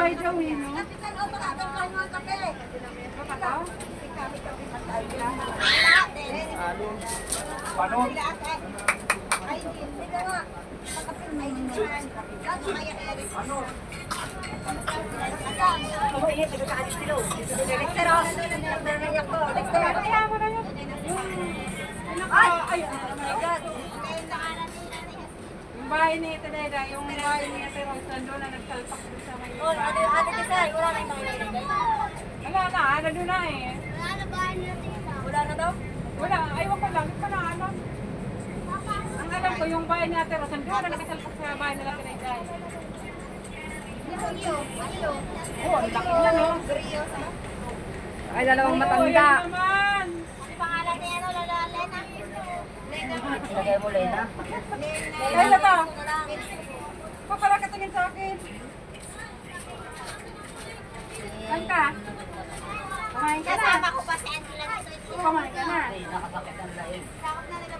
bahay daw eh, no? Kapitan, o baka daw kayo mga kape. Baka daw? Paano? Ay, hindi ka nga. Makapil may naman. Lahat makaya kaya rin. Ano? Ako, init, nagkakaalis kilo. Dexter, o. Nagkakaalis ko. Dexter. Kaya mo na yun. Ay! Ay! Oh my God. Yung bahay ni Teneda, yung bahay ni Ate Rosan doon na nagsalpak doon sa may... Oh, ate Dexter, wala na yung makikilagay. Wala na, ano doon na eh. Wala na daw? Wala, aywan ko lang, hindi ko na alam. Ang alam ko, yung bahay ni Ate Rosan doon na nakasalpak sa bahay nila Teneda. Oo, ang laki na no. Ay, dalawang matanda. Yan naman. Pangalan niya, ano, Lena? Ilagay mo, Lena. Ay, lata. Papala ka tingin sa akin. Saan ka? Kumain ka na. Kasama ko pa si Angela. Kumain ka na. Nakapakit ang laing. Sakop na nila